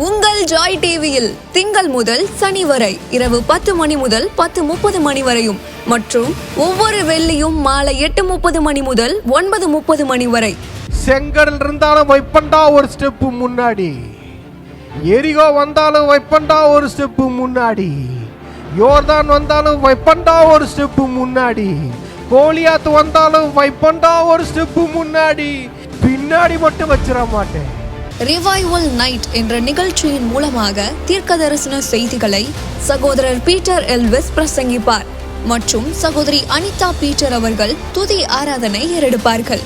உங்கள் ஜாய் டிவியில் திங்கள் முதல் சனி வரை இரவு 10 மணி முதல் 10:30 மணி வரையும் மற்றும் ஒவ்வொரு வெள்ளியும் மாலை 8:30 மணி முதல் 9:30 மணி வரை. செங்கடல் இருந்தாலும் வைப்பண்டா ஒரு ஸ்டெப்பு முன்னாடி, எரிகோ வந்தாலும் வைப்பண்டா ஒரு ஸ்டெப்பு முன்னாடி, யோர்தான் வந்தாலும் வைப்பண்டா ஒரு ஸ்டெப்பு முன்னாடி, கோலியாத்து வந்தாலும் வைப்பண்டா ஒரு ஸ்டெப்பு முன்னாடி, பின்னாடி மட்டும் வச்சிட மாட்டேன். ரிவைவல் நைட் என்ற நிகழ்ச்சியின் மூலமாக தீர்க்க தரிசன செய்திகளை சகோதரர் பீட்டர் எல்விஸ் பிரசங்கிப்பார் மற்றும் சகோதரி அனிதா பீட்டர் அவர்கள் துதி ஆராதனை ஏறெடுப்பார்கள்.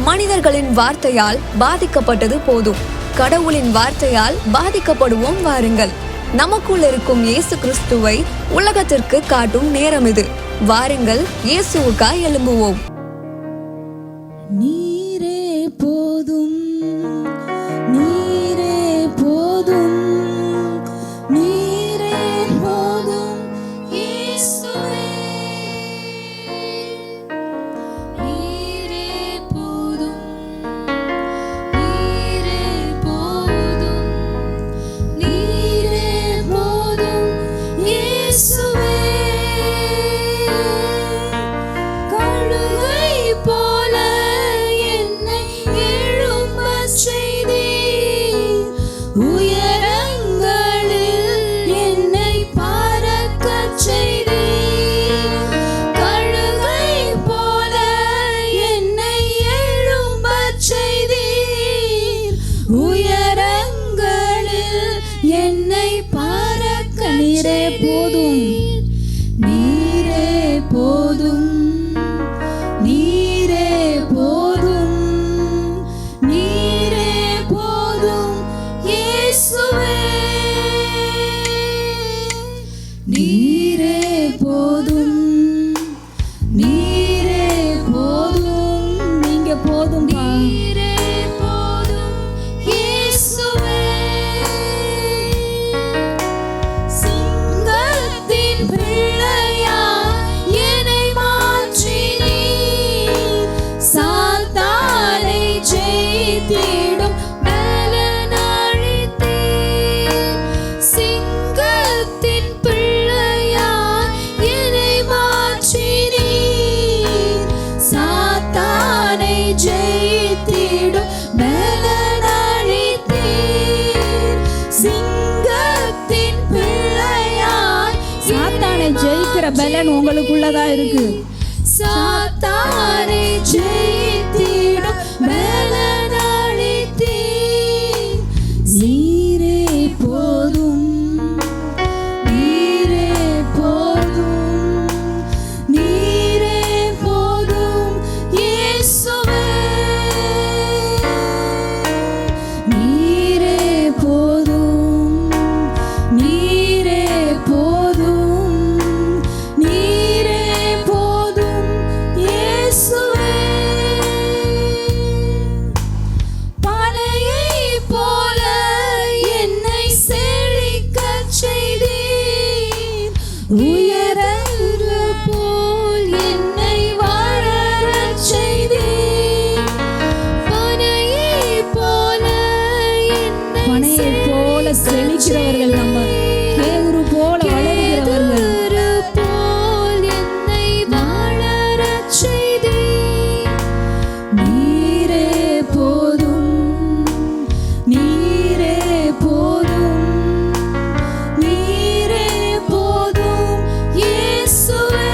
மனிதர்களின் வார்த்தையால் பாதிக்கப்பட்டது போதும், கடவுளின் வார்த்தையால் பாதிக்கப்படுவோம் வாருங்கள். நமக்குள் இருக்கும் இயேசு கிறிஸ்துவை உலகத்திற்கு காட்டும் நேரம் இது. வாருங்கள், இயேசுவுக்காய் எழும்புவோம். நீரே போதும், நீரே போதும், நீரே போதும் இயேசுவே. நீரே போதும், நீரே போதும், நீரே போதும் இயேசுவே. பலன் உங்களுக்குள்ளதா இருக்கு. சாத்தானை ஜெயித்திடும் பலன் அளித்தீர். நீரே போதும், நீரே போதும், நீரே போதும் இயேசுவே. நீரே போதும், நீரே போதும், செழிக்கிறவர்கள், நம்ம கேதுரு போல வளர்கிறவர்கள் போல் என்னை வாழறச் செய்தீர். நீரே போதும், நீரே போதும், நீரே போதும் இயேசுவே.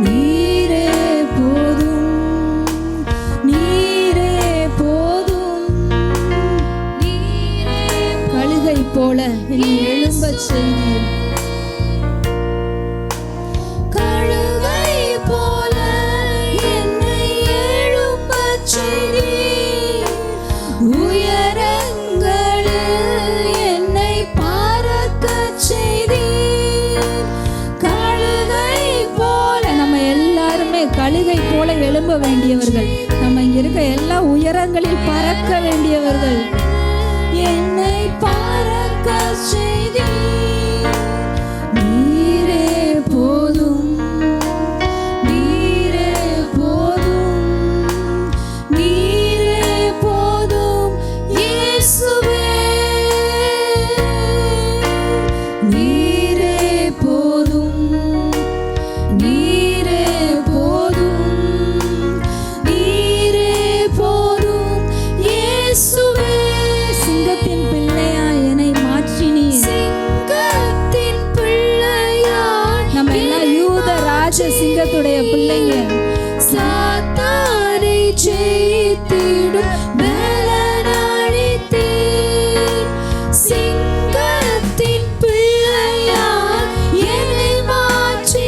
நீரே போதும், நீரே போதும், போல என்னை எழும்பச் செய்தீர். கழுகை போல என்னை எழும்பச் செய்தீர். உயரங்களில் என்னை பறக்கச் செய்தீர். கழுகை போல, நம்ம எல்லாருமே கழுகை போல எழும்ப வேண்டியவர்கள். நம்ம இங்க இருக்க எல்லா உயரங்களில் பறக்க வேண்டியவர்கள். என்னை பறக்க செய்தீர். நீரே போதும், பிள்ளைங்க. சாத்தானை ஜெயித்திடும் பலனளித்தீர். சிங்கத்தின் பிள்ளையாய் என்னை மாற்றினீர்.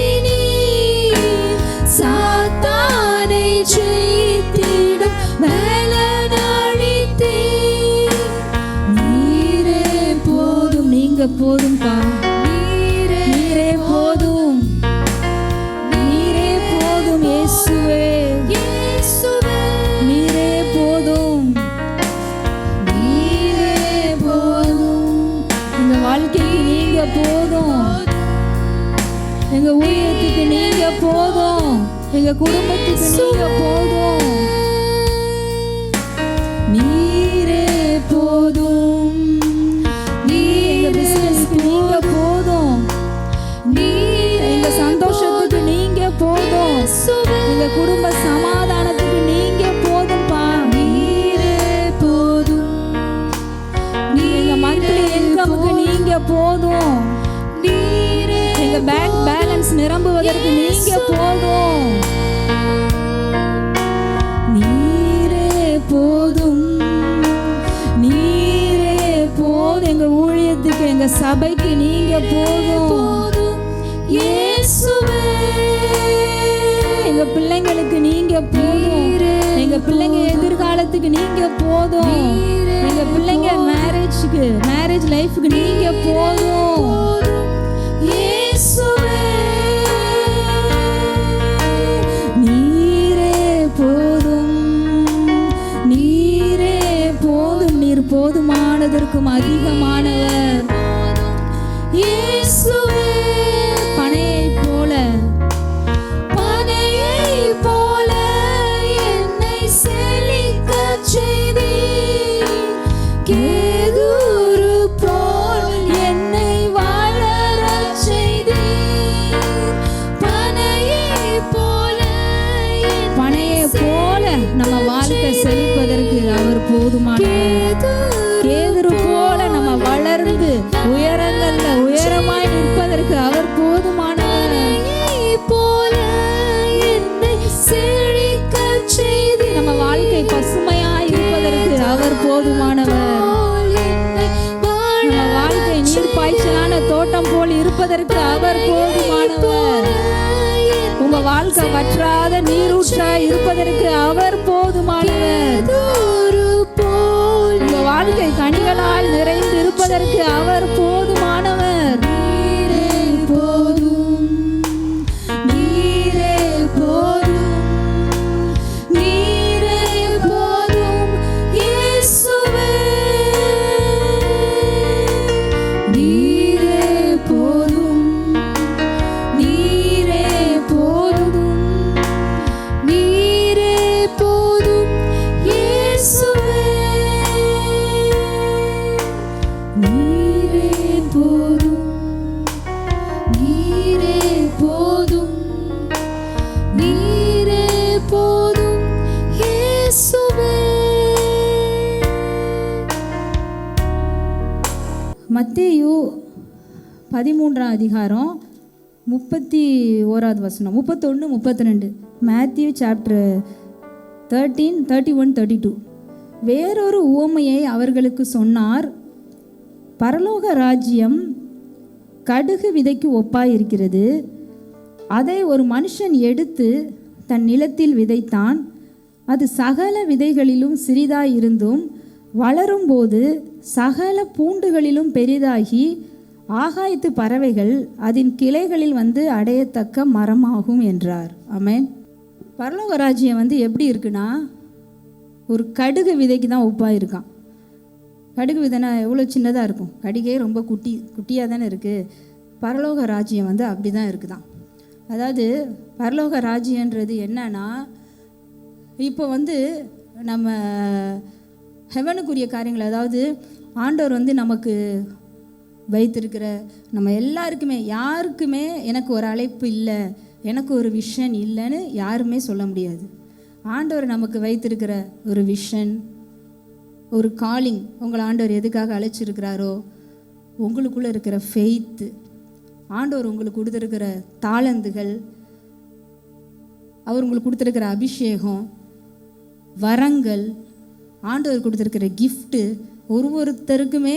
சாத்தானை ஜெயித்திடும் பலனளித்தீர். நீரே போதும், நீங்க போதும்பா. நீரே போதும், நீரே போதும் இயேசுவே. நீரே போதும், நீரே போதும். எங்க வாழ்க்கைக்கு நீங்க போதும், எங்க ஊழியத்துக்கு நீங்க போதும், எங்க குடும்பத்துக்கு நீங்க போதும். நீரே போதும், எங்க பிசினஸ்க்கு நீங்க போதும், எங்க சந்தோஷத்துக்கு நீங்க போதும், எங்க குடும்ப சமாதானத்துக்கு நீங்க போதும்பா. நீரே போதும், எங்க மந்த்லி இன்கமுக்கு நீங்க போதும், எங்க பேங்க் பேலன்ஸ் நிரம்புவதற்கு நீங்க போதும். நீரே போதும், நீரே போதும். எங்க ஊழியத்துக்கு எங்க சபைக்கு நீங்க போதும் இயேசுவே. எங்க பிள்ளைங்களுக்கு நீங்க போதும், எங்க பிள்ளைங்க எதிர்காலத்துக்கு நீங்க போதும், எங்க பிள்ளைங்க மேரேஜ் லைஃப்க்கு நீங்க போதும் இயேசுவே. நீரே போதும், நீரே போதும். நீர் போதுமானதற்கும் அதிகமானவர் இயேசுவே. பனையைப் போல என்னை செழிக்கச் செய்தீர். கேதுரு போல் என்னை வளரச் செய்தீர். பனையைப் போல நம்ம வாழ்க்கை செழிப்பதற்கு அவர் போதுமானவர். கேதுரு போல நம்ம வளர்ந்து உயரங்கள்ல உயரமாய் நிற்பதற்கு அவர் போதுமானவர். போல என்னை செழிக்கச் செய்து நம்ம வாழ்க்கை பசுமையாய் இருப்பதற்கு அவர் போதுமானவர். நம்ம வாழ்க்கை நீர்ப்பாய்ச்சலான தோட்டம் போல் இருப்பதற்கு அவர் போதுமானவர். உங்க வாழ்க்கை வற்றாத நீரூற்றாய் இருப்பதற்கு அவர் போதுமானவர். உங்க வாழ்க்கை கனிகளால் நிறைந்து இருப்பதற்கு அவர் போதுமானவர். நீரே போதும், நீரே போதும், நீரே போதும் இயேசுவே. நீரே போதும், நீரே போதும், நீரே போதும் இயேசுவே. நீரே போதும், நீரே போதும், நீரே போதும் இயேசுவே. மத்தேயு 13 அதிகாரம் 31 வசனம், 31, 32. Matthew chapter 13, 31, 32. வேறொரு உவமையை அவர்களுக்கு சொன்னார். பரலோக ராஜ்யம் கடுகு விதைக்கு ஒப்பாயிருக்கிறது. அதை ஒரு மனுஷன் எடுத்து தன் நிலத்தில் விதைத்தான். அது சகல விதைகளிலும் சிறிதாயிருந்தும் வளரும்போது சகல பூண்டுகளிலும் பெரிதாகி ஆகாயத்து பறவைகள் அதன் கிளைகளில் வந்து அடையத்தக்க மரமாகும் என்றார். ஆமென். பரலோக ராஜ்யம் எப்படி இருக்குன்னா, ஒரு கடுகு விதைக்கு தான் ஒப்பாக இருக்கான். கடுகு விதைனா எவ்வளோ சின்னதாக இருக்கும், கடுகே ரொம்ப குட்டியாக தானே இருக்குது. பரலோக ராஜ்யம் அப்படி தான் இருக்குதான். அதாவது பரலோக ராஜ்யன்றது என்னன்னா, இப்போ நம்ம ஹெவனுக்குரிய காரியங்கள், அதாவது ஆண்டவர் நமக்கு வைத்திருக்கிற நம்ம எல்லாருக்குமே, யாருக்குமே எனக்கு ஒரு அழைப்பு இல்லை, எனக்கு ஒரு விஷன் இல்லைன்னு யாருமே சொல்ல முடியாது. ஆண்டவர் நமக்கு வைத்திருக்கிற ஒரு விஷன், ஒரு காலிங், உங்களை ஆண்டவர் எதுக்காக அழைச்சிருக்கிறாரோ, உங்களுக்குள்ளே இருக்கிற ஃபெய்த்து, ஆண்டவர் உங்களுக்கு கொடுத்துருக்கிற தாளந்துகள், அவர் உங்களுக்கு கொடுத்துருக்கிற அபிஷேகம், வரங்கள், ஆண்டவர் கொடுத்துருக்கிற கிஃப்ட்டு, ஒருத்தருக்குமே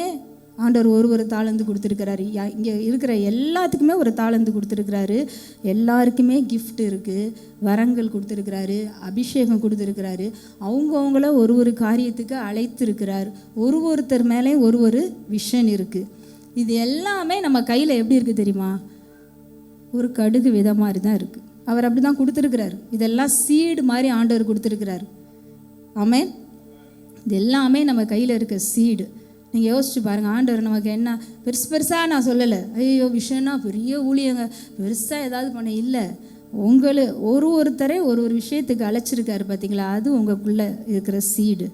ஆண்டவர் ஒரு தாளந்து கொடுத்துருக்கிறாரு. இங்கே இருக்கிற எல்லாத்துக்குமே ஒரு தாளந்து கொடுத்துருக்கிறாரு. எல்லாருக்குமே கிஃப்ட் இருக்குது, வரங்கள் கொடுத்துருக்கிறாரு, அபிஷேகம் கொடுத்துருக்கிறாரு. அவங்கவுங்கள ஒரு காரியத்துக்கு அழைத்திருக்கிறார். ஒருத்தர் மேலே ஒரு விஷன் இருக்குது. இது எல்லாமே நம்ம கையில் எப்படி இருக்குது தெரியுமா? ஒரு கடுகு வித மாதிரி தான் இருக்குது. அவர் அப்படி தான் கொடுத்துருக்கிறாரு. இதெல்லாம் சீடு மாதிரி ஆண்டவர் கொடுத்துருக்கிறாரு. ஆமென். இது எல்லாமே நம்ம கையில் இருக்க சீடு. நீங்கள் யோசிச்சு பாருங்கள், ஆண்டவர் நமக்கு என்ன பெருசாக நான் சொல்லலை, ஐயோ விஷயம்னா பெரிய ஊழியங்க பெருசாக ஏதாவது பண்ண இல்லை. ஒருத்தரே ஒரு விஷயத்துக்கு அழைச்சிருக்காரு பார்த்தீங்களா? அது உங்களுக்குள்ளே இருக்கிற சீடு.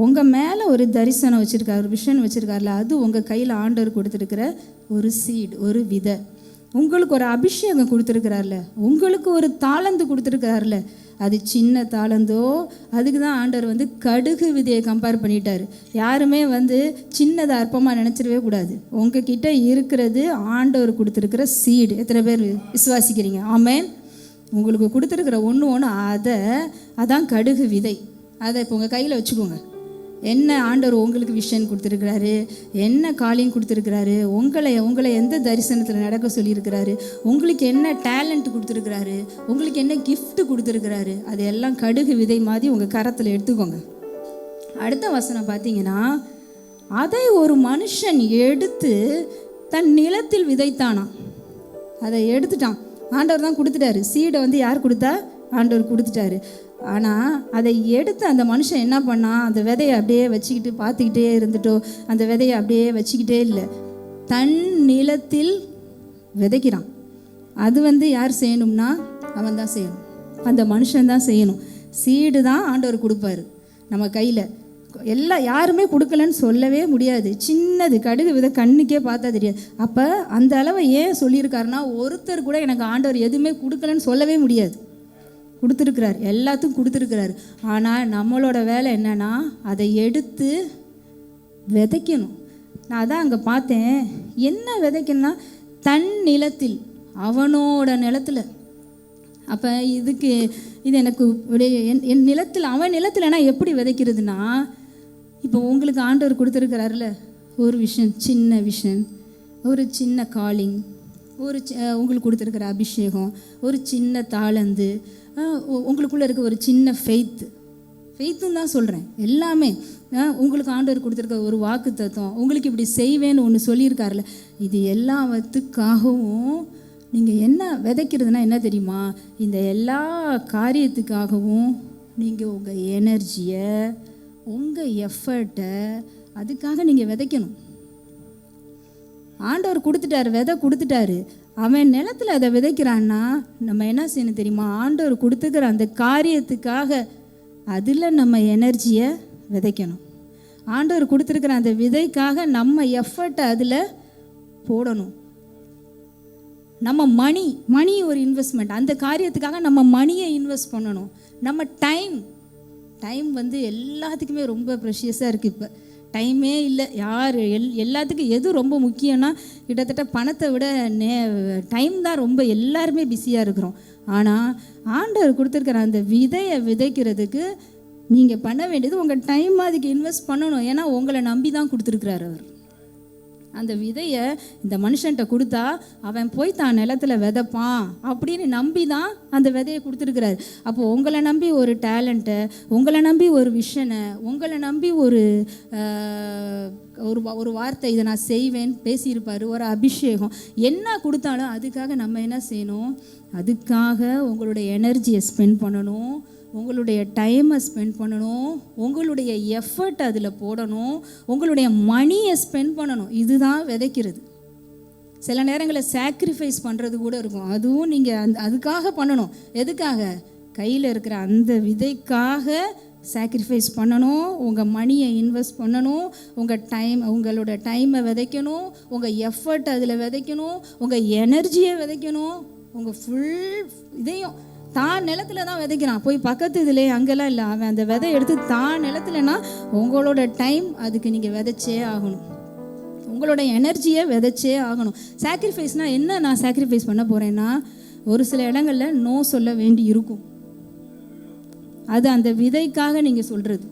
உங்கள் மேலே ஒரு தரிசனம் வச்சுருக்காரு, ஒரு விஷன் வச்சுருக்காருல, அது உங்கள் கையில் ஆண்டவர் கொடுத்துருக்கிற ஒரு சீடு, ஒரு விதை. உங்களுக்கு ஒரு அபிஷேகம் கொடுத்துருக்கிறார்ல, உங்களுக்கு ஒரு தாளந்து கொடுத்துருக்கிறார்ல, அது சின்ன தாளந்தோ, அதுக்கு தான் ஆண்டவர் கடுகு விதையை கம்பேர் பண்ணிட்டார். யாருமே சின்னதை அற்பமாக நினச்சிடவே கூடாது. உங்ககிட்ட இருக்கிறது ஆண்டவர் கொடுத்துருக்கிற சீடு. எத்தனை பேர் விசுவாசிக்கிறீங்க? ஆமென். உங்களுக்கு கொடுத்துருக்கிற ஒன்று அதான் கடுகு விதை. அதை இப்போ உங்கள் கையில் வச்சுக்கோங்க. என்ன ஆண்டவர் உங்களுக்கு விஷன் கொடுத்துருக்கிறாரு, என்ன காலிங் கொடுத்துருக்கிறாரு, உங்களை எந்த தரிசனத்தில் நடக்க சொல்லியிருக்கிறாரு, உங்களுக்கு என்ன டேலண்ட் கொடுத்துருக்கிறாரு, உங்களுக்கு என்ன கிஃப்ட் கொடுத்துருக்கிறாரு, அது எல்லாம் கடுகு விதை மாதிரி உங்கள் கரத்தில் எடுத்துக்கோங்க. அடுத்த வசனம் பார்த்தீங்கன்னா, அதை ஒரு மனுஷன் எடுத்து தன் நிலத்தில் விதைத்தானாம். அதை எடுத்துட்டான். ஆண்டவர் தான் கொடுத்துட்டாரு. சீடை யார் கொடுத்தா? ஆண்டவர் கொடுத்துட்டாரு. ஆனால் அதை எடுத்து அந்த மனுஷன் என்ன பண்ணான்? அந்த விதையை அப்படியே வச்சுக்கிட்டு பார்த்துக்கிட்டே இருந்துட்டோ, அந்த விதையை அப்படியே வச்சுக்கிட்டே இல்லை, தன் நிலத்தில் விதைக்கிறான். அது யார் செய்யணும்னா அவன் தான் செய்யணும், அந்த மனுஷன் தான் செய்யணும். சீடு தான் ஆண்டவர் கொடுப்பாரு நம்ம கையில். யாருமே கொடுக்கலன்னு சொல்லவே முடியாது. சின்னது கடுகு விதை கண்ணுக்கே பார்த்தா தெரியாது. அப்போ அந்த அளவை ஏன் சொல்லியிருக்காருன்னா, ஒருத்தர் கூட எனக்கு ஆண்டவர் எதுவுமே கொடுக்கலன்னு சொல்லவே முடியாது. கொடுத்துருக்கிறார், எல்லாத்துக்கும் கொடுத்துருக்கிறாரு. ஆனால் நம்மளோட வேலை என்னன்னா, அதை எடுத்து விதைக்கணும். நான் அதான் அங்கே பார்த்தேன், என்ன விதைக்கணும்னா தன் நிலத்தில், அவனோட நிலத்தில். அப்போ இது எனக்கு என் நிலத்தில், அவன் நிலத்தில்னா எப்படி விதைக்கிறதுனா, இப்போ உங்களுக்கு ஆண்டவர் கொடுத்துருக்கிறாருல ஒரு விஷன், சின்ன விஷன், ஒரு சின்ன காலிங், உங்களுக்கு கொடுத்துருக்கிற அபிஷேகம், ஒரு சின்ன தாளந்து, உங்களுக்குள்ளே இருக்க ஒரு சின்ன ஃபெய்த்துன்னு தான் சொல்கிறேன். எல்லாமே உங்களுக்கு ஆண்டவர் கொடுத்துருக்க ஒரு வாக்கு தத்துவம், உங்களுக்கு இப்படி செய்வேன்னு ஒன்று சொல்லியிருக்காருல, இது எல்லாத்துக்காகவும் நீங்கள் என்ன விதைக்கிறதுனா என்ன தெரியுமா? இந்த எல்லா காரியத்துக்காகவும் நீங்கள் உங்கள் எனர்ஜியை, உங்கள் எஃபர்ட்டை அதுக்காக நீங்கள் விதைக்கணும். ஆண்டவர் கொடுத்துட்டாரு, விதை கொடுத்துட்டாரு. அவன் நிலத்தில் அதை விதைக்கிறான்னா நம்ம என்ன செய்யணும் தெரியுமா? ஆண்டவர் கொடுத்துக்கிற அந்த காரியத்துக்காக அதில் நம்ம எனர்ஜியை விதைக்கணும். ஆண்டவர் கொடுத்துருக்கிற அந்த விதைக்காக நம்ம எஃபர்ட்டை அதில் போடணும். நம்ம மணி ஒரு இன்வெஸ்ட்மெண்ட், அந்த காரியத்துக்காக நம்ம மணியை இன்வெஸ்ட் பண்ணணும். நம்ம டைம் எல்லாத்துக்குமே ரொம்ப ப்ரெஷியஸாக இருக்குது. இப்போ டைமே இல்லை. எல்லாத்துக்கும் எது ரொம்ப முக்கியம்னா, கிட்டத்தட்ட பணத்தை விட டைம் தான் ரொம்ப, எல்லாருமே பிஸியாக இருக்கிறோம். ஆனால் ஆண்டவர் கொடுத்துருக்கிற அந்த விதையை விதைக்கிறதுக்கு நீங்கள் பண்ண வேண்டியது உங்கள் டைம் அதுக்கு இன்வெஸ்ட் பண்ணணும். ஏன்னா உங்களை நம்பி தான் கொடுத்துருக்குறாரு அவர். அந்த விதையை இந்த மனுஷன்கிட்ட கொடுத்தா அவன் போய் தான் நிலத்தில் விதைப்பான் அப்படின்னு நம்பி தான் அந்த விதையை கொடுத்துருக்கிறாரு. அப்போது உங்களை நம்பி ஒரு டேலண்ட்டை, உங்களை நம்பி ஒரு விஷனை, உங்களை நம்பி ஒரு வார்த்தை, இதை நான் செய்வேன் பேசியிருப்பார், ஒரு அபிஷேகம், என்ன கொடுத்தாலும் அதுக்காக நம்ம என்ன செய்யணும்? அதுக்காக உங்களுடைய எனர்ஜியை ஸ்பெண்ட் பண்ணணும், உங்களுடைய டைமை ஸ்பெண்ட் பண்ணணும், உங்களுடைய எஃபர்ட் அதில் போடணும், உங்களுடைய மணியை ஸ்பெண்ட் பண்ணணும். இதுதான் விதைக்கிறது. சில நேரங்களில் சாக்ரிஃபைஸ் பண்ணுறது கூட இருக்கும். அதுவும் நீங்கள் அதுக்காக பண்ணணும். எதுக்காக? கையில் இருக்கிற அந்த விதைக்காக சாக்ரிஃபைஸ் பண்ணணும். உங்கள் மணியை இன்வெஸ்ட் பண்ணணும், உங்களோட டைமை விதைக்கணும், உங்கள் எஃபர்ட் அதில் விதைக்கணும், உங்கள் எனர்ஜியை விதைக்கணும், உங்கள் ஃபுல் இதையும். தான் நிலத்துல தான் விதைக்கிறான், போய் பக்கத்து இதில் அங்கெல்லாம் இல்லை. அவன் அந்த விதை எடுத்து தான் நிலத்துலனா உங்களோட டைம் அதுக்கு நீங்கள் விதைச்சே ஆகணும், உங்களோட எனர்ஜியை விதைச்சே ஆகணும். சாக்ரிஃபைஸ்னால் என்ன? நான் சாக்ரிஃபைஸ் பண்ண போகிறேன்னா, ஒரு சில இடங்களில் நோ சொல்ல வேண்டி இருக்கும். அது அந்த விதைக்காக நீங்கள் சொல்கிறது.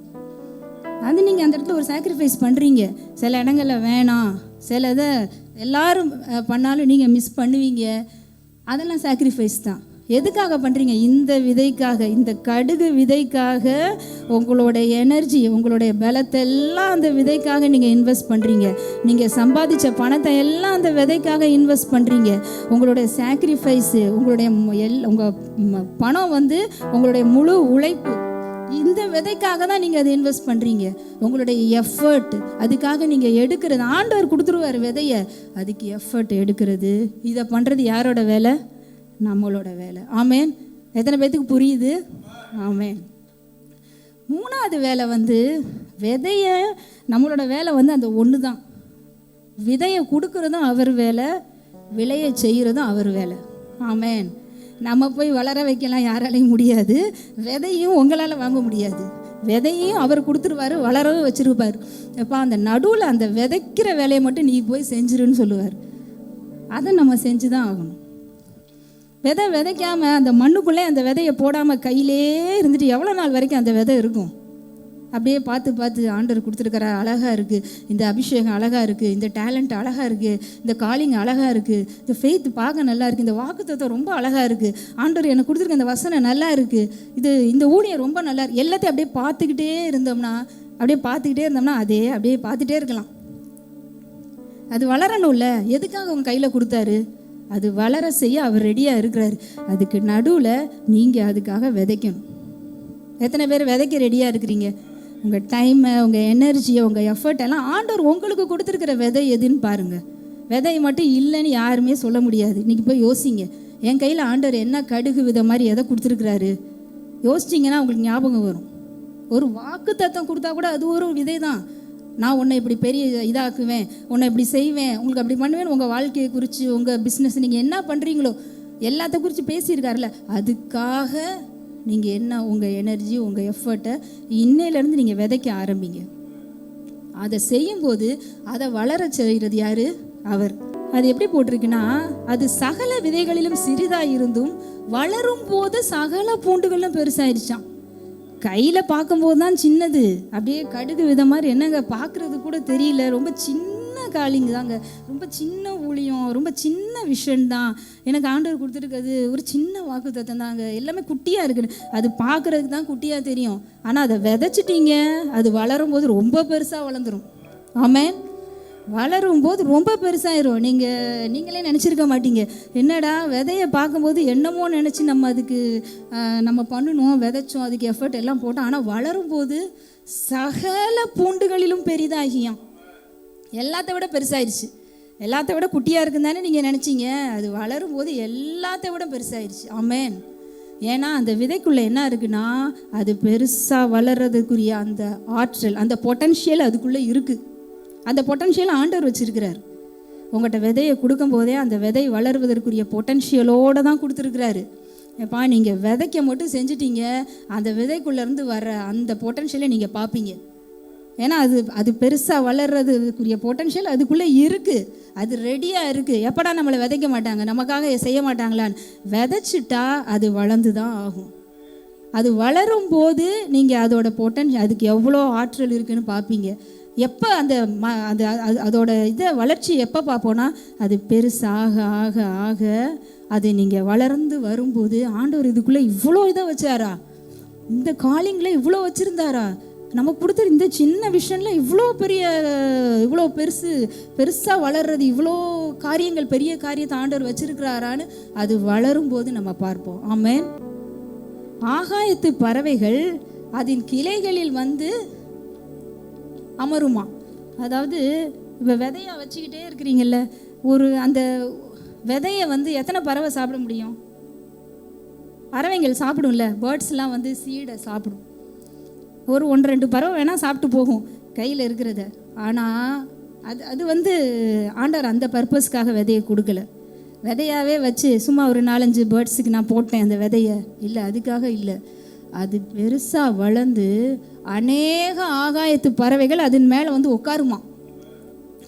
அது நீங்கள் அந்த இடத்துல ஒரு சாக்ரிஃபைஸ் பண்ணுறீங்க. சில இடங்களில் வேணாம், சில இதை எல்லாரும் பண்ணாலும் நீங்கள் மிஸ் பண்ணுவீங்க. அதெல்லாம் சாக்ரிஃபைஸ் தான். எதுக்காக பண்ணுறீங்க? இந்த விதைக்காக, இந்த கடுகு விதைக்காக உங்களுடைய எனர்ஜி, உங்களுடைய பலத்தை எல்லாம் அந்த விதைக்காக நீங்கள் இன்வெஸ்ட் பண்ணுறீங்க. நீங்கள் சம்பாதிச்ச பணத்தை எல்லாம் அந்த விதைக்காக இன்வெஸ்ட் பண்ணுறீங்க. உங்களுடைய சாக்ரிஃபைஸு, உங்களுடைய உங்கள் பணம் வந்து உங்களுடைய முழு உழைப்பு இந்த விதைக்காக தான் நீங்கள் அதை இன்வெஸ்ட் பண்ணுறீங்க. உங்களுடைய எஃபர்ட் அதுக்காக நீங்கள் எடுக்கிறது. ஆண்டவர் கொடுத்துருவார் விதையை, அதுக்கு எஃபர்ட் எடுக்கிறது. இதை பண்ணுறது யாரோட வேலை? நம்மளோட வேலை. ஆமேன். எத்தனை பேத்துக்கு புரியுது? ஆமேன். மூணாவது வேலை வந்து விதையை, நம்மளோட வேலை வந்து அந்த ஒன்று தான். விதையை கொடுக்கறதும் அவர் வேலை, விளைய செய்கிறதும் அவர் வேலை. ஆமேன். நம்ம போய் வளர வைக்கலாம் யாராலையும் முடியாது. விதையும் உங்களால் வாங்க முடியாது. விதையும் அவர் கொடுத்துருவார், வளரவும் வச்சுருப்பார். அப்போ அந்த நடுவில் அந்த விதைக்கிற வேலையை மட்டும் நீ போய் செஞ்சிருன்னு சொல்லுவார். அதை நம்ம செஞ்சு தான் ஆகணும். விதைக்காமல் அந்த மண்ணுக்குள்ளே அந்த விதையை போடாமல் கையிலே இருந்துட்டு எவ்வளோ நாள் வரைக்கும் அந்த விதை இருக்கும்? அப்படியே பார்த்து பார்த்து ஆண்டவர் கொடுத்துருக்கிற அழகாக இருக்குது, இந்த அபிஷேகம் அழகாக இருக்குது, இந்த டேலண்ட் அழகாக இருக்குது, இந்த காலிங் அழகாக இருக்குது, இந்த ஃபெய்த் பார்க்க நல்லா இருக்குது, இந்த வாக்குத்தத்தம் ரொம்ப அழகாக இருக்குது, ஆண்டவர் எனக்கு கொடுத்துருக்க இந்த வசனம் நல்லா இருக்குது, இந்த ஊழியம் ரொம்ப நல்லா இருக்குது. எல்லாத்தையும் அப்படியே பார்த்துக்கிட்டே இருந்தோம்னா அதே அப்படியே பார்த்துட்டே இருக்கலாம். அது வளரணும்ல. எதுக்காக உங்கள் கையில் கொடுத்தாரு? அது வளர செய்ய அவர் ரெடியாக இருக்கிறாரு. அதுக்கு நடுவில் நீங்கள் அதுக்காக விதைக்கணும். எத்தனை பேர் விதைக்க ரெடியாக இருக்கிறீங்க? உங்கள் டைமை, உங்கள் எனர்ஜியை, உங்கள் எஃபர்ட் எல்லாம் ஆண்டவர் உங்களுக்கு கொடுத்துருக்கிற விதை எதுன்னு பாருங்கள். விதை மட்டும் இல்லைன்னு யாருமே சொல்ல முடியாது. இன்றைக்கி போய் யோசிங்க, என் கையில் ஆண்டவர் என்ன கடுகு விதை மாதிரி எதை கொடுத்துருக்குறாரு? யோசிச்சிங்கன்னா உங்களுக்கு ஞாபகம் வரும். ஒரு வாக்கு தத்தம் கொடுத்தா கூட அது ஒரு விதை தான். நான் உன்னை இப்படி பெரிய இதாக்குவேன், உன்னை இப்படி செய்வேன், உங்களுக்கு அப்படி பண்ணுவேன். உங்கள் வாழ்க்கையை குறித்து, உங்கள் பிஸ்னஸ், நீங்கள் என்ன பண்ணுறீங்களோ எல்லாத்த குறித்து பேசியிருக்காருல்ல, அதுக்காக நீங்கள் என்ன உங்கள் எனர்ஜி, உங்கள் எஃபர்ட்டை இன்னையிலேருந்து நீங்கள் விதைக்க ஆரம்பிங்க. அதை செய்யும்போது அதை வளர செய்கிறது யார்? அவர். அது எப்படி போட்டிருக்குன்னா, அது சகல விதைகளிலும் சிறிதாக இருந்தும் வளரும் போது சகல பூண்டுகளும் பெருசாயிருச்சான். கையில் பார்க்கும்போது தான் சின்னது, அப்படியே கடுகு வித மாதிரி என்னங்க பார்க்குறது கூட தெரியல. ரொம்ப சின்ன காலிங் தாங்க, ரொம்ப சின்ன ஊழியம், ரொம்ப சின்ன விஷன் தான் எனக்கு ஆண்டவர் கொடுத்துருக்குது. ஒரு சின்ன வாக்கு தத்தம் தாங்க, எல்லாமே குட்டியாக இருக்குது. அது பார்க்குறதுக்கு தான் குட்டியாக தெரியும். ஆனால் அதை விதைச்சிட்டிங்க, அது வளரும் போது ரொம்ப பெருசாக வளர்ந்துடும். ஆமேன். வளரும் போது ரொம்ப பெருசாயிரும். நீங்களே நினச்சிருக்க மாட்டீங்க, என்னடா விதையை பார்க்கும்போது என்னமோ நினச்சி நம்ம பண்ணணும், விதைச்சோம், அதுக்கு எஃபர்ட் எல்லாம் போட்டோம். ஆனால் வளரும் போது சகல பூண்டுகளிலும் பெரிதாகியாம். எல்லாத்த விட பெருசாயிருச்சு. எல்லாத்த விட குட்டியாக இருக்குன்னு தானே நீங்கள் நினச்சிங்க. அது வளரும் போது எல்லாத்த விட பெருசாயிருச்சு. ஆமேன். ஏன்னா அந்த விதைக்குள்ளே என்ன இருக்குன்னா, அது பெருசாக வளர்றதுக்குரிய அந்த ஆற்றல், அந்த பொட்டன்ஷியல் அதுக்குள்ளே இருக்குது. அந்த பொட்டன்ஷியல் ஆண்டவர் வச்சுருக்கிறார். உங்கள்கிட்ட விதையை கொடுக்கும் போதே அந்த விதை வளர்வதற்குரிய பொட்டன்ஷியலோடு தான் கொடுத்துருக்குறாரு. எப்பா நீங்கள் விதைக்க மட்டும் செஞ்சிட்டீங்க, அந்த விதைக்குள்ளேருந்து வர்ற அந்த பொட்டன்ஷியலை நீங்கள் பார்ப்பீங்க. ஏன்னா அது பெருசாக வளர்றதுக்குரிய பொட்டன்ஷியல் அதுக்குள்ளே இருக்குது. அது ரெடியாக இருக்குது. எப்படா நம்மளை விதைக்க மாட்டாங்க, நமக்காக செய்ய மாட்டாங்களான்னு விதைச்சிட்டா அது வளர்ந்து தான் ஆகும். அது வளரும் போது நீங்கள் அதோட பொட்டன்ஷியல், அதுக்கு எவ்வளோ ஆற்றல் இருக்குதுன்னு பார்ப்பீங்க. எப்போ அதோட இதை வளர்ச்சி எப்போ பார்ப்போன்னா, அது பெருசாக ஆக ஆக அது நீங்கள் வளர்ந்து வரும்போது, ஆண்டவர் இதுக்குள்ளே இவ்வளோ இதை வச்சாரா, இந்த காலிங்கில் இவ்வளோ வச்சுருந்தாரா, நமக்கு கொடுத்துரு இந்த சின்ன விஷயம்ல இவ்வளோ பெருசாக வளர்றது, இவ்வளோ காரியங்கள், பெரிய காரியத்தை ஆண்டவர் வச்சிருக்கிறாரான்னு அது வளரும்போது நம்ம பார்ப்போம். ஆமேன். ஆகாயத்து பறவைகள் அதன் கிளைகளில் வந்து அமருமா. அதாவது இப்போ விதையா வச்சுக்கிட்டே இருக்கிறீங்கல்ல, அந்த விதையை வந்து எத்தனை பறவை சாப்பிட முடியும்? பறவைகள் சாப்பிடும்ல, பேர்ட்ஸ்லாம் வந்து சீடை சாப்பிடும். 1-2 பறவை வேணால் சாப்பிட்டு போகும் கையில் இருக்கிறத. ஆனால் அது வந்து ஆண்டவர் அந்த பர்பஸ்க்காக விதையை கொடுக்கல. விதையாகவே வச்சு சும்மா ஒரு 4-5 பேர்ட்ஸுக்கு நான் போட்டேன் அந்த விதையை இல்லை, அதுக்காக இல்லை. அது பெருசாக வளர்ந்து அநேக ஆகாயத்து பறவைகள் அதன் மேலே வந்து உட்காருமா.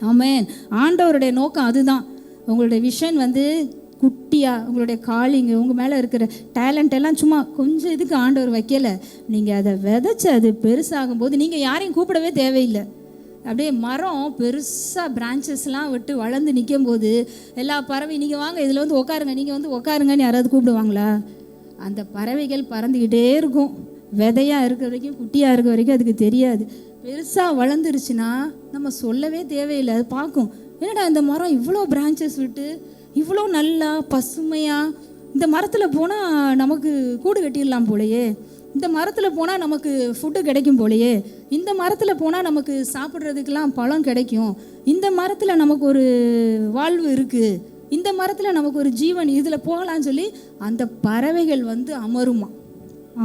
ஆமேன். ஆண்டவருடைய நோக்கம் அதுதான். உங்களுடைய விஷன் வந்து குட்டியாக உங்களுடைய காலிங்க உங்கள் மேலே இருக்கிற டேலண்ட் எல்லாம் சும்மா கொஞ்சம் இதுக்கு ஆண்டவர் வைக்கலை. நீங்கள் அதை விதைச்சி அது பெருசாகும்போது நீங்கள் யாரையும் கூப்பிடவே தேவையில்லை. அப்படியே மரம் பெருசாக பிரான்ச்சஸ்லாம் விட்டு வளர்ந்து நிற்கும் போது எல்லா பறவை நீங்கள் வாங்க இதில் வந்து உட்காருங்க, நீங்கள் வந்து உட்காருங்கன்னு யாராவது கூப்பிடுவாங்களா? அந்த பறவைகள் பறந்துக்கிட்டே இருக்கும். விதையாக இருக்கிற வரைக்கும், குட்டியாக இருக்கிற வரைக்கும் அதுக்கு தெரியாது. பெருசாக வளர்ந்துருச்சுன்னா நம்ம சொல்லவே தேவையில்லை. அது பார்க்கும், என்னடா இந்த மரம் இவ்வளோ பிரான்ச்சஸ் விட்டு இவ்வளோ நல்லா பசுமையாக, இந்த மரத்தில் போனால் நமக்கு கூடு கட்டிடலாம் போலையே, இந்த மரத்தில் போனால் நமக்கு ஃபுட்டு கிடைக்கும் போலையே, இந்த மரத்தில் போனால் நமக்கு சாப்பிட்றதுக்கெலாம் பழம் கிடைக்கும், இந்த மரத்தில் நமக்கு ஒரு வாழ்வு இருக்குது, இந்த மரத்தில் நமக்கு ஒரு ஜீவன், இதில் போகலான்னு சொல்லி அந்த பறவைகள் வந்து அமருமா.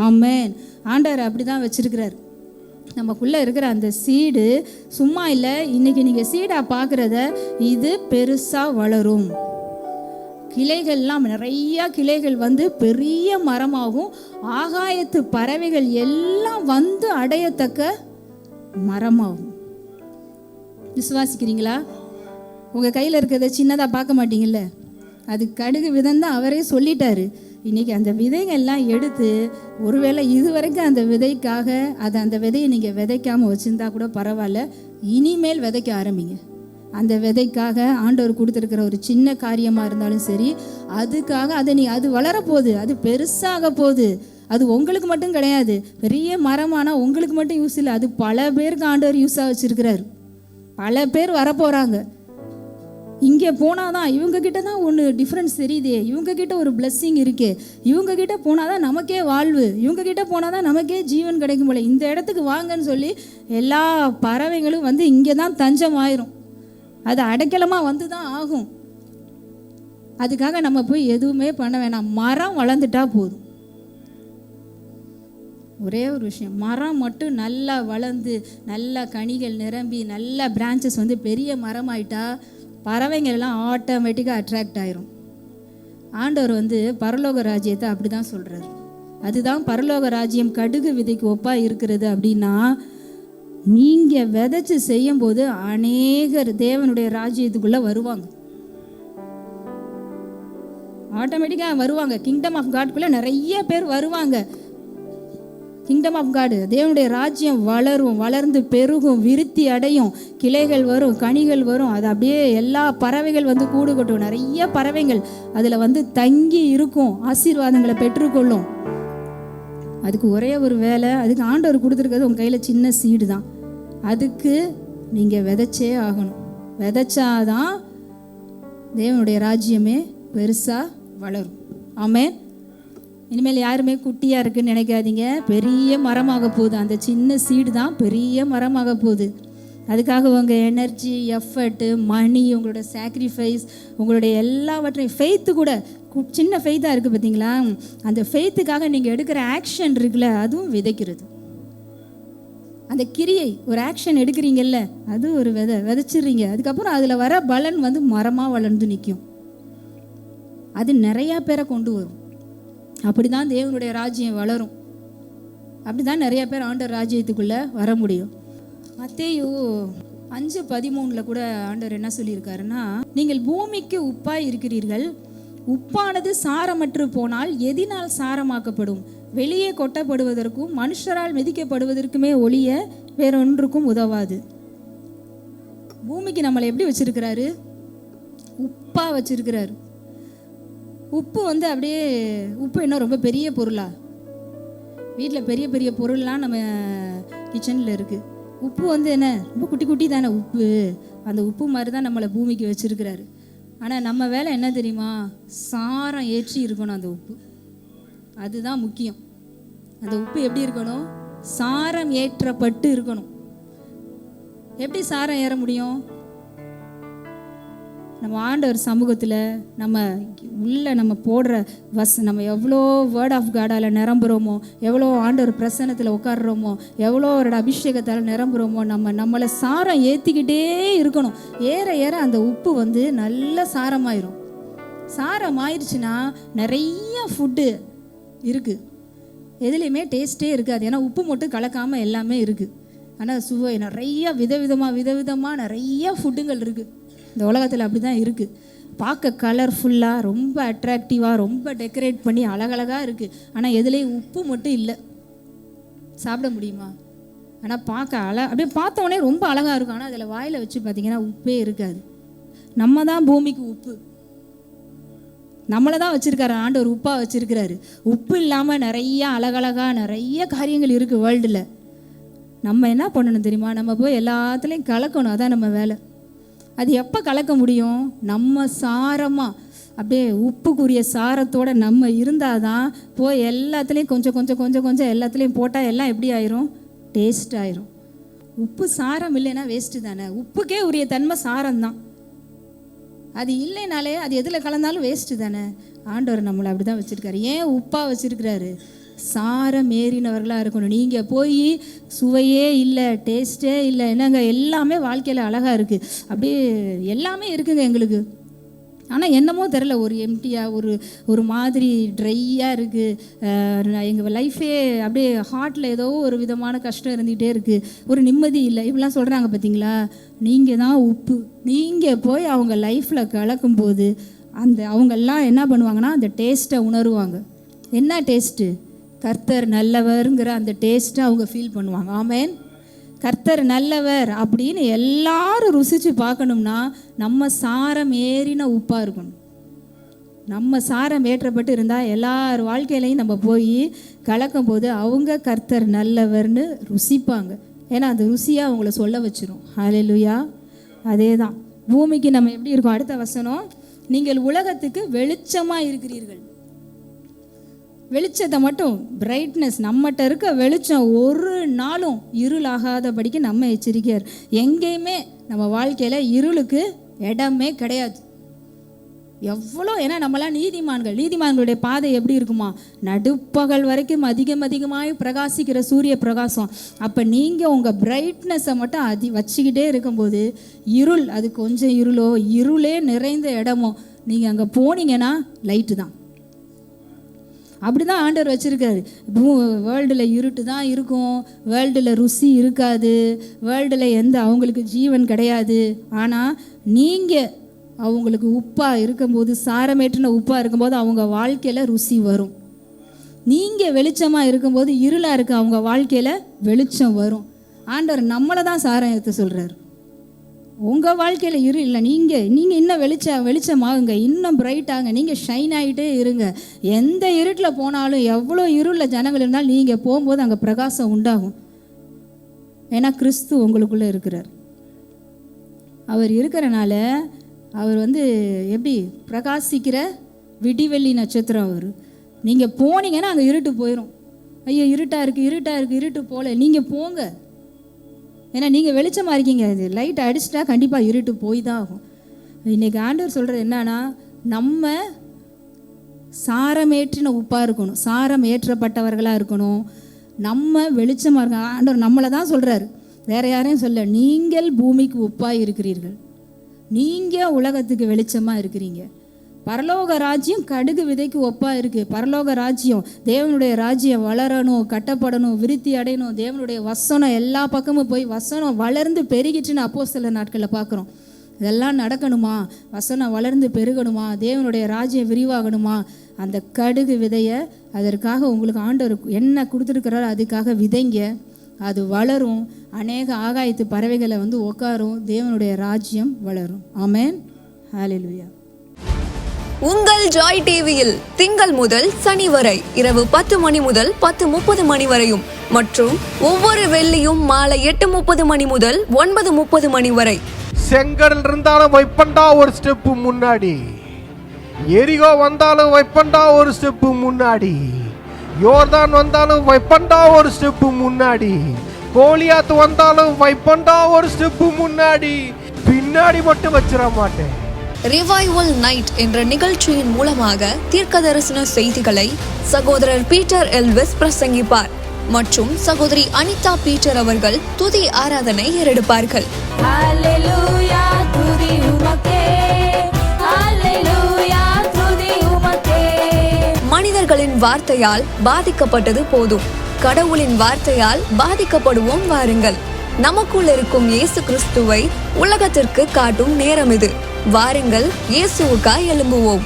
ஆமென். ஆண்டவர் அப்படி தான் வச்சுருக்கிறார். நமக்குள்ளே இருக்கிற அந்த சீடு சும்மா இல்லை. இன்றைக்கி நீங்கள் சீடாக பார்க்குறத இது பெருசாக வளரும். கிளைகள்லாம் நிறையா கிளைகள் வந்து பெரிய மரமாகும். ஆகாயத்து பறவைகள் எல்லாம் வந்து அடையத்தக்க மரமாகும். விசுவாசிக்கிறீங்களா? உங்கள் கையில் இருக்கிறத சின்னதாக பார்க்க மாட்டீங்கல்ல, அது கடுகு விதம் தான் அவரே சொல்லிட்டாரு. இன்றைக்கி அந்த விதைகள்லாம் எடுத்து, ஒருவேளை இது வரைக்கும் அந்த விதைக்காக அந்த விதையை நீங்கள் விதைக்காமல் வச்சுருந்தா கூட பரவாயில்ல, இனிமேல் விதைக்க ஆரம்பிங்க. அந்த விதைக்காக ஆண்டவர் கொடுத்துருக்கிற ஒரு சின்ன காரியமாக இருந்தாலும் சரி, அதுக்காக அது வளரப்போகுது, அது பெருசாக போகுது. அது உங்களுக்கு மட்டும் கிடையாது, பெரிய மரமானால் உங்களுக்கு மட்டும் யூஸ் இல்லை, அது பல பேருக்கு ஆண்டவர் யூஸாக வச்சுருக்கிறார். பல பேர் வரப்போகிறாங்க. இங்கே போனால் தான் இவங்கக்கிட்ட தான் ஒன்று டிஃப்ரென்ஸ் தெரியுதே, இவங்கக்கிட்ட ஒரு பிளெஸ்ஸிங் இருக்கே, இவங்கக்கிட்ட போனால் தான் நமக்கே வாழ்வு, இவங்கக்கிட்ட போனால் தான் நமக்கே ஜீவன் கிடைக்கும் போல, இந்த இடத்துக்கு வாங்கன்னு சொல்லி எல்லா பறவைகளும் வந்து இங்கே தான் தஞ்சம் ஆயிரும். அது அடைக்கலமாக வந்து தான் ஆகும். அதுக்காக நம்ம போய் எதுவுமே பண்ண வேணாம். மரம் வளர்ந்துட்டா போதும். ஒரே ஒரு விஷயம், மரம் மட்டும் நல்லா வளர்ந்து நல்லா கனிகள் நிரம்பி நல்லா பிரான்ச்சஸ் வந்து பெரிய மரமாயிட்டா பறவைங்கள் எல்லாம் ஆட்டோமேட்டிக்காக அட்ராக்ட் ஆயிரும். ஆண்டவர் வந்து பரலோக ராஜ்யத்தை அப்படி தான் சொல்கிறார். அதுதான் பரலோக ராஜ்யம் கடுகு விதைக்கு ஒப்பாக இருக்கிறது. அப்படின்னா நீங்கள் விதைச்சி செய்யும்போது அநேகர் தேவனுடைய ராஜ்யத்துக்குள்ளே வருவாங்க, ஆட்டோமேட்டிக்காக வருவாங்க. கிங்டம் ஆஃப் காட்குள்ளே நிறைய பேர் வருவாங்க. கிங்டம் ஆஃப் காடு, தேவனுடைய ராஜ்யம் வளரும், வளர்ந்து பெருகும், விருத்தி அடையும், கிளைகள் வரும், கனிகள் வரும். அது அப்படியே எல்லா பறவைகள் வந்து கூடு கட்டும். நிறைய பறவைகள் அதில் வந்து தங்கி இருக்கும், ஆசீர்வாதங்களை பெற்றுக்கொள்ளும். அதுக்கு ஒரே ஒரு வேலை, அதுக்கு ஆண்டவர் கொடுத்துருக்கிறது உங்கள் கையில் சின்ன சீடு தான். அதுக்கு நீங்கள் விதைச்சே ஆகணும். விதைச்சாதான் தேவனுடைய ராஜ்யமே பெருசாக வளரும். ஆமென். இனிமேல் யாருமே குட்டியாக இருக்குன்னு நினைக்காதீங்க, பெரிய மரமாக போகுது. அந்த சின்ன சீடு தான் பெரிய மரமாக போகுது. அதுக்காக உங்கள் எனர்ஜி, எஃபர்ட்டு, மணி, உங்களோட சாக்ரிஃபைஸ், உங்களுடைய எல்லாவற்றையும், ஃபெய்த்து கூட சின்ன ஃபெய்த்தாக இருக்குது பார்த்தீங்களா, அந்த ஃபெய்த்துக்காக நீங்கள் எடுக்கிற ஆக்ஷன் இருக்குல்ல, அதுவும் விதைக்கிறது. அந்த கிரியை, ஒரு ஆக்ஷன் எடுக்கிறீங்கல்ல, அது ஒரு விதைச்சிடுறீங்க. அதுக்கப்புறம் அதில் வர பலன் வந்து மரமாக வளர்ந்து நிற்கும். அது நிறையா பேரை கொண்டு வரும். அப்படி தான் தேவனுடைய ராஜ்யம் வளரும். அப்படி தான் நிறையா பேர் ஆண்டவர் ராஜ்யத்துக்குள்ளே வர முடியும். மத்தேயு 5:13 கூட ஆண்டவர் என்ன சொல்லியிருக்காருன்னா, நீங்கள் பூமிக்கு உப்பாய் இருக்கிறீர்கள், உப்பானது சாரமற்று போனால் எதினால் சாரமாக்கப்படும்? வெளியே கொட்டப்படுவதற்கும் மனுஷரால் மிதிக்கப்படுவதற்குமே ஒழிய வேறொன்றுக்கும் உதவாது. பூமிக்கு நம்மளை எப்படி வச்சிருக்கிறாரு? உப்பா வச்சிருக்கிறாரு. உப்பு வந்து அப்படியே, உப்பு என்ன ரொம்ப பெரிய பொருளா? வீட்டில் பெரிய பெரிய பொருள்லாம் நம்ம கிச்சனில் இருக்குது. உப்பு வந்து என்ன, ரொம்ப குட்டி குட்டி தானே உப்பு. அந்த உப்பு மாதிரி தான் நம்மளை பூமிக்கு வச்சுருக்கிறாரு. ஆனால் நம்ம வேலை என்ன தெரியுமா? சாரம் ஏற்றி இருக்கணும் அந்த உப்பு. அதுதான் முக்கியம். அந்த உப்பு எப்படி இருக்கணும்? சாரம் ஏற்றப்பட்டு இருக்கணும். எப்படி சாரம் ஏற முடியும்? நம்ம ஆண்டவர் சமூகத்தில் நம்ம போடுற நம்ம எவ்வளோ வேர்ட் ஆஃப் காடால் நிரம்புகிறோமோ, எவ்வளோ ஆண்டவர் பிரசன்னத்தில் உட்காடுறோமோ, எவ்வளோ அவரோட அபிஷேகத்தால் நிரம்புகிறோமோ, நம்மளை சாரம் ஏற்றிக்கிட்டே இருக்கணும். ஏற ஏற அந்த உப்பு வந்து நல்ல சாரமாயிரும். சாரம் ஆயிடுச்சுன்னா நிறைய ஃபுட்டு இருக்குது, எதுலேயுமே டேஸ்ட்டே இருக்காது. ஏன்னா உப்பு மட்டும் கலக்காமல் எல்லாமே இருக்குது. ஆனால் சுவை நிறைய விதவிதமாக நிறைய ஃபுட்டுங்கள் இருக்குது இந்த உலகத்தில். அப்படி தான் இருக்குது. பார்க்க கலர்ஃபுல்லாக, ரொம்ப அட்ராக்டிவாக, ரொம்ப டெக்கரேட் பண்ணி அழகழகாக இருக்குது. ஆனால் எதுலேயும் உப்பு மட்டும் இல்லை. சாப்பிட முடியுமா? ஆனால் பார்க்க அப்படியே பார்த்தோன்னே ரொம்ப அழகாக இருக்கும். ஆனால் அதில் வாயில் வச்சு பார்த்தீங்கன்னா உப்பே இருக்காது. நம்ம தான் பூமிக்கு உப்பு. நம்மளை தான் வச்சுருக்காரு ஆண்டவர், உப்பாக வச்சுருக்கிறாரு. உப்பு இல்லாமல் நிறைய அழகழகாக நிறைய காரியங்கள் இருக்குது வேர்ல்டில். நம்ம என்ன பண்ணணும் தெரியுமா? நம்ம போய் எல்லாத்துலேயும் கலக்கணும். அதான் நம்ம வேலை. அது எப்போ கலக்க முடியும்? நம்ம சாரமாக அப்படியே உப்புக்குரிய சாரத்தோடு நம்ம இருந்தால் தான் போய் எல்லாத்துலேயும் கொஞ்சம் கொஞ்சம் கொஞ்சம் கொஞ்சம் எல்லாத்துலேயும் போட்டால் எல்லாம் எப்படி ஆயிரும்? டேஸ்ட் ஆயிரும். உப்பு சாரம் இல்லைன்னா வேஸ்ட்டு தானே. உப்புக்கே உரிய தன்மை சாரம்தான். அது இல்லைனாலே அது எதில் கலந்தாலும் வேஸ்ட்டு தானே. ஆண்டவர் நம்மளை அப்படி தான் வச்சுருக்காரு. ஏன் உப்பாக வச்சுருக்கிறாரு? சாரம் ஏறினவர்களாக இருக்கணும். நீங்கள் போய் சுவையே இல்லை, டேஸ்ட்டே இல்லை, என்னங்க எல்லாமே வாழ்க்கையில் அழகாக இருக்குது, அப்படியே எல்லாமே இருக்குங்க எங்களுக்கு. ஆனால் என்னமோ தெரில, ஒரு எம்டியாக ஒரு மாதிரி ட்ரையாக இருக்குது. எங்கள் லைஃபே அப்படியே ஹார்ட்டில் ஏதோ ஒரு விதமான கஷ்டம் இருந்துகிட்டே இருக்குது, ஒரு நிம்மதி இல்லை, இப்படிலாம் சொல்கிறாங்க பார்த்தீங்களா? நீங்கள் தான் உப்பு. நீங்கள் போய் அவங்க லைஃப்பில் கலக்கும்போது அவங்கெல்லாம் என்ன பண்ணுவாங்கன்னா அந்த டேஸ்ட்டை உணருவாங்க. என்ன டேஸ்ட்டு? கர்த்தர் நல்லவருங்கிற அந்த டேஸ்ட்டை அவங்க ஃபீல் பண்ணுவாங்க. ஆமேன். கர்த்தர் நல்லவர் அப்படின்னு எல்லாரும் ருசித்து பார்க்கணும்னா நம்ம சாரம் ஏறின உப்பாக இருக்கணும். நம்ம சாரம் ஏற்றப்பட்டு இருந்தால் எல்லார் வாழ்க்கையிலையும் நம்ம போய் கலக்கும் போது அவங்க கர்த்தர் நல்லவர்னு ருசிப்பாங்க. ஏன்னா அந்த ருசியாக அவங்கள சொல்ல வச்சிரும். ஹல்லேலூயா. அதே தான் பூமிக்கு நம்ம எப்படி இருக்கோம்? அடுத்த வசனம், நீங்கள் உலகத்துக்கு வெளிச்சமாக இருக்கிறீர்கள். வெளிச்சத்தை மட்டும், பிரைட்னஸ், நம்மகிட்ட இருக்க வெளிச்சம் ஒரு நாளும் இருளாகாதபடிக்கு நம்ம எச்சரிக்கையார். எங்கேயுமே நம்ம வாழ்க்கையில் இருளுக்கு இடமே கிடையாது. எவ்வளோ, ஏன்னா நம்மளாம் நீதிமான்களுடைய பாதை எப்படி இருக்குமா? நடுப்பகல் வரைக்கும் அதிகமாய் பிரகாசிக்கிற சூரிய பிரகாசம். அப்போ நீங்கள் உங்கள் பிரைட்னஸை மட்டும் வச்சுக்கிட்டே இருக்கும்போது இருள், அது கொஞ்சம் இருளோ இருளே நிறைந்த இடமோ, நீங்கள் அங்கே போனீங்கன்னா லைட்டு தான். அப்படி தான் ஆண்டவர் வச்சுருக்காரு. வேர்ல்டில் இருட்டு தான் இருக்கும், வேர்ல்டில் ருசி இருக்காது, வேர்ல்டில் அவங்களுக்கு ஜீவன் கிடையாது. ஆனால் நீங்கள் அவங்களுக்கு உப்பாக இருக்கும்போது, சாரமேற்றின உப்பாக இருக்கும்போது அவங்க வாழ்க்கையில் ருசி வரும். நீங்கள் வெளிச்சமாக இருக்கும்போது இருளாக இருக்க அவங்க வாழ்க்கையில் வெளிச்சம் வரும். ஆண்டவர் நம்மளை தான் சாரம் ஏற்ற சொல்கிறார். உங்கள் வாழ்க்கையில் இல்லை, நீங்கள் இன்னும் வெளிச்சமாகுங்க, இன்னும் பிரைட்டாகுங்க, நீங்கள் ஷைன் ஆகிட்டே இருங்க. எந்த இருட்டில் போனாலும், எவ்வளோ இருளில் ஜனங்கள் இருந்தாலும் நீங்கள் போகும்போது அங்கே பிரகாசம் உண்டாகும். ஏன்னா கிறிஸ்து உங்களுக்குள்ளே இருக்கிறார். அவர் இருக்கிறனால அவர் எப்படி பிரகாசிக்கிற விடிவெள்ளி நட்சத்திரம் அவர். நீங்கள் போனீங்கன்னா அங்கே இருட்டு போயிடும். ஐயோ இருட்டாக இருக்குது, இருட்டு போல, நீங்கள் போங்க. ஏன்னா நீங்கள் வெளிச்சமாக இருக்கீங்க. இது லைட் அடிச்சிட்டா கண்டிப்பாக இருட்டு போய் தான் ஆகும். இன்றைக்கி ஆண்டவர் சொல்கிறது என்னன்னா, நம்ம சாரமேற்றின உப்பாக இருக்கணும், சாரம் ஏற்றப்பட்டவர்களாக இருக்கணும், நம்ம வெளிச்சமாக இருக்க. ஆண்டவர் நம்மளை தான் சொல்கிறாரு, வேறு யாரையும் சொல்ல. நீங்கள் பூமிக்கு உப்பாக இருக்கிறீர்கள், நீங்கள் உலகத்துக்கு வெளிச்சமாக இருக்கிறீங்க. பரலோக ராஜ்யம் கடுகு விதைக்கு ஒப்பாக இருக்குது. பரலோக ராஜ்யம், தேவனுடைய ராஜ்யம் வளரணும், கட்டப்படணும், விருத்தி அடையணும். தேவனுடைய வசனம் எல்லா பக்கமும் போய் வசனம் வளர்ந்து பெருகிட்டுன்னு அப்போஸ்தலர் நாட்களில் பார்க்குறோம். இதெல்லாம் நடக்கணுமா? வசனம் வளர்ந்து பெருகணுமா? தேவனுடைய ராஜ்யம் விரிவாகணுமா? அந்த கடுகு விதையை அதற்காக உங்களுக்கு ஆண்டவர் என்ன கொடுத்துருக்கிறாரோ அதுக்காக விதைங்க. அது வளரும், அநேக ஆகாயத்து பறவைகளை உட்காரும், தேவனுடைய ராஜ்யம் வளரும். ஆமென். ஹல்லேலூயா. உங்கள் ஜாய் டிவியில் திங்கள் முதல் சனி வரை இரவு 10 மணி முதல் 10:30 மணி வரையும் மற்றும் ஒவ்வொரு வெள்ளியும் மாலை 8:30 மணி முதல் 9:30 மணி வரை. செங்கடல் இருந்தாலும் வைப்பண்டா ஒரு ஸ்டெப்பு முன்னாடி, எரிகோ வந்தாலும் வைப்பண்டா ஒரு ஸ்டெப்பு முன்னாடி, யோர்தான் வந்தாலும் வைப்பண்டா ஒரு ஸ்டெப்பு முன்னாடி, கோலியாத்து வந்தாலும் வைப்பண்டா ஒரு ஸ்டெப்பு முன்னாடி, பின்னாடி மட்டும் வச்சிட மாட்டேன். ரிவைவல் நைட் என்ற நிகழ்ச்சியின் மூலமாக தீர்க்க தரிசன செய்திகளை சகோதரர் பீட்டர் எல்விஸ் பிரசங்கிப்பார் மற்றும் சகோதரி அனிதா பீட்டர் அவர்கள் துதி ஆராதனை ஏறெடுப்பார்கள். மனிதர்களின் வார்த்தையால் பாதிக்கப்பட்டது போதும், கடவுளின் வார்த்தையால் பாதிக்கப்படுவோம் வாருங்கள். நமக்குள் இருக்கும் இயேசு கிறிஸ்துவை உலகத்திற்கு காட்டும் நேரம் இது. வாருங்கள் இயேசுவுக்காய் எழும்புவோம்.